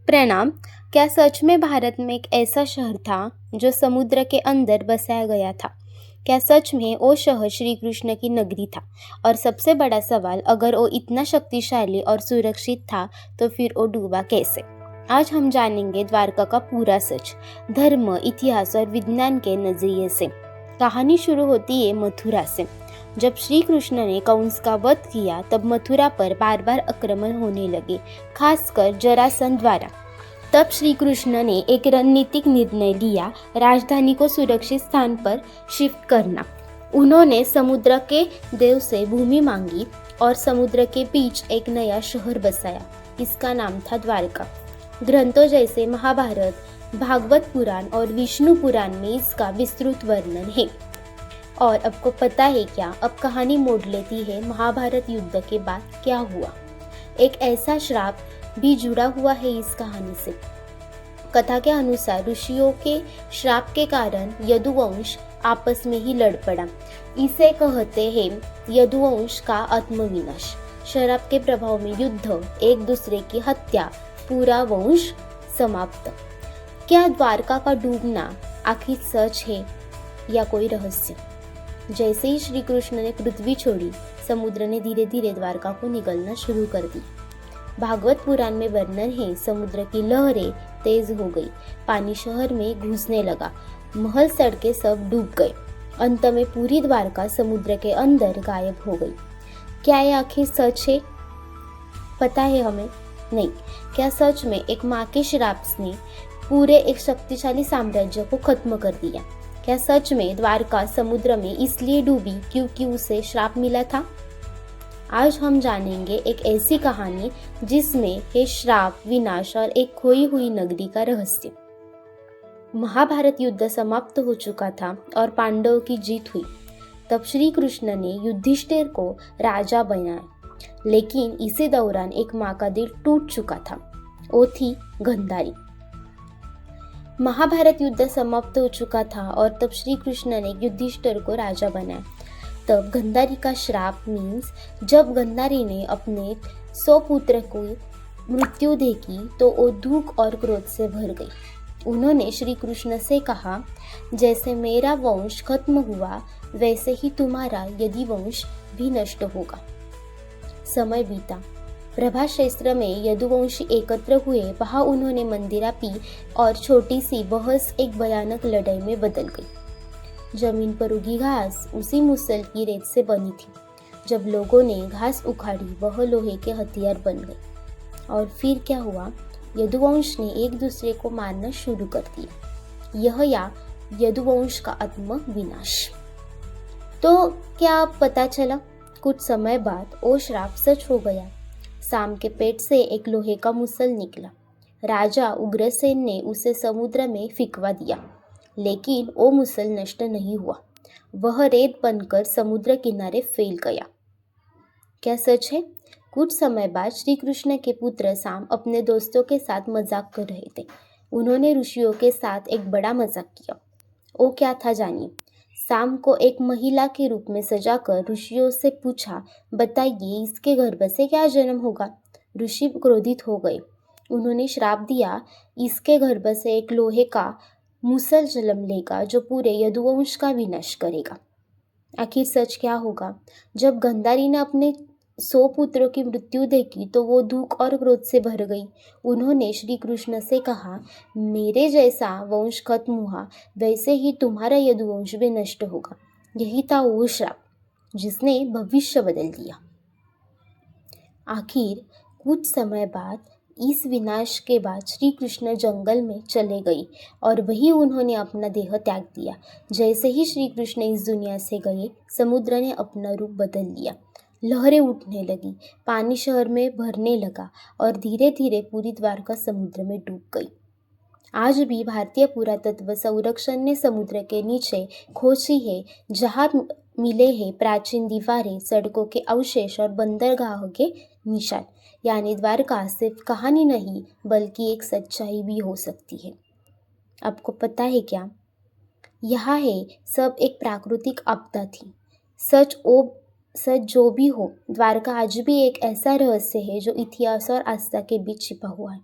प्रणाम। क्या सच में भारत में एक ऐसा शहर था जो समुद्र के अंदर बसाया गया था? क्या सच में वो शहर श्री कृष्ण की नगरी था? और सबसे बड़ा सवाल, अगर वो इतना शक्तिशाली और सुरक्षित था तो फिर वो डूबा कैसे? आज हम जानेंगे द्वारका का पूरा सच, धर्म, इतिहास और विज्ञान के नजरिए से। कहानी शुरू होती है मथुरा से। जब श्री कृष्ण ने कंस का वध किया तब मथुरा पर बार बार आक्रमण होने लगे, खासकर जरासंध द्वारा। तब श्री कृष्ण ने एक रणनीतिक निर्णय लिया, राजधानी को सुरक्षित स्थान पर शिफ्ट करना। उन्होंने समुद्र के देव से भूमि मांगी और समुद्र के बीच एक नया शहर बसाया। इसका नाम था द्वारका। ग्रंथों जैसे महाभारत, भागवत पुराण और विष्णु पुराण में इसका विस्तृत वर्णन है। और आपको पता है क्या, अब कहानी मोड़ लेती है महाभारत युद्ध के बाद क्या हुआ। एक ऐसा श्राप भी जुड़ा हुआ है इस कहानी से। कथा के अनुसार ऋषियों के श्राप के कारण यदुवंश आपस में ही लड़ पड़ा। इसे कहते हैं यदुवंश का आत्मविनाश। श्राप के प्रभाव में युद्ध, एक दूसरे की हत्या, पूरा वंश समाप्त। क्या द्वारका का डूबना आखिर सच है या कोई रहस्य? जैसे ही श्री कृष्ण ने पृथ्वी छोड़ी, समुद्र ने धीरे धीरे द्वारका को निगलना शुरू कर दी। भागवत पुराण में वर्णन है, समुद्र की लहरें तेज हो गई, पानी शहर में घुसने लगा, महल सड़कें सब डूब गए। अंत में पूरी द्वारका समुद्र के अंदर गायब हो गई। क्या ये आखिर सच है? पता है हमें? नहीं। क्या सच में एक माँ के श्राप ने पूरे एक शक्तिशाली साम्राज्य को खत्म कर दिया? क्या सच में द्वारका समुद्र में इसलिए डूबी क्योंकि उसे श्राप मिला था? आज हम जानेंगे एक ऐसी कहानी जिसमें है श्राप, विनाश और एक खोई हुई नगरी का रहस्य। महाभारत युद्ध समाप्त हो चुका था और पांडवों की जीत हुई। तब श्री कृष्ण ने युधिष्ठिर को राजा बनाया, लेकिन इसी दौरान एक माँ का दिल टूट चुका था। वो थी गंधारी। महाभारत युद्ध समाप्त हो चुका था और तब श्री कृष्ण ने युधिष्ठिर को राजा बनाया। तब गंधारी का श्राप मीन्स जब गंधारी ने अपने 100 पुत्र को मृत्यु देखी तो वो दुख और क्रोध से भर गई। उन्होंने श्री कृष्ण से कहा, जैसे मेरा वंश खत्म हुआ वैसे ही तुम्हारा यदुवंश भी नष्ट होगा। समय बीता। प्रभा क्षेत्र में यदुवंशी एकत्र हुए। वहां उन्होंने मंदिरा पी और छोटी सी बहस एक भयानक लड़ाई में बदल गई। जमीन पर उगी घास उसी मुसल की रेत से बनी थी। जब लोगों ने घास उखाड़ी, वह लोहे के हथियार बन गए। और फिर क्या हुआ? यदुवंश ने एक दूसरे को मारना शुरू कर दिया। यह यदुवंश का आत्म विनाश। तो क्या पता चला? कुछ समय बाद वो श्राप सच हो गया। साम के पेट से एक लोहे का मुसल निकला। राजा उग्रसेन ने उसे समुद्र में फेंकवा दिया, लेकिन वो मुसल नष्ट नहीं हुआ। वह रेत बनकर समुद्र किनारे फैल गया। क्या सच है? कुछ समय बाद श्री कृष्ण के पुत्र साम अपने दोस्तों के साथ मजाक कर रहे थे। उन्होंने ऋषियों के साथ एक बड़ा मजाक किया। वो क्या था जानिए। साम को एक महिला के रूप में सजाकर ऋषियों से पूछा, बताइए इसके गर्भ से क्या जन्म होगा? ऋषि क्रोधित हो गए। उन्होंने श्राप दिया, इसके गर्भ से एक लोहे का मुसल जन्म लेगा जो पूरे यदुवंश का विनाश करेगा। आखिर सच क्या होगा? जब गंधारी ने अपने 100 पुत्रों की मृत्यु देखी तो वो दुख और क्रोध से भर गई। उन्होंने श्री कृष्ण से कहा, मेरे जैसा वंश खत्म हुआ वैसे ही तुम्हारा यदुवंश भी नष्ट होगा। यही था वो श्राप जिसने भविष्य बदल दिया। आखिर कुछ समय बाद, इस विनाश के बाद श्री कृष्ण जंगल में चले गए और वहीं उन्होंने अपना देह त्याग दिया। जैसे ही श्री कृष्ण इस दुनिया से गए, समुद्र ने अपना रूप बदल लिया। लहरें उठने लगी, पानी शहर में भरने लगा और धीरे धीरे पूरी द्वारका समुद्र में डूब गई। आज भी भारतीय पुरातत्व संरक्षण ने समुद्र के नीचे खोजी है, जहां मिले हैं प्राचीन दीवारें, सड़कों के अवशेष और बंदरगाह के निशान। यानी द्वारका सिर्फ कहानी नहीं बल्कि एक सच्चाई भी हो सकती है। आपको पता है क्या? यहाँ है सब एक प्राकृतिक आपदा थी। सच जो भी हो, द्वारका आज भी एक ऐसा रहस्य है जो इतिहास और आस्था के बीच छिपा हुआ है।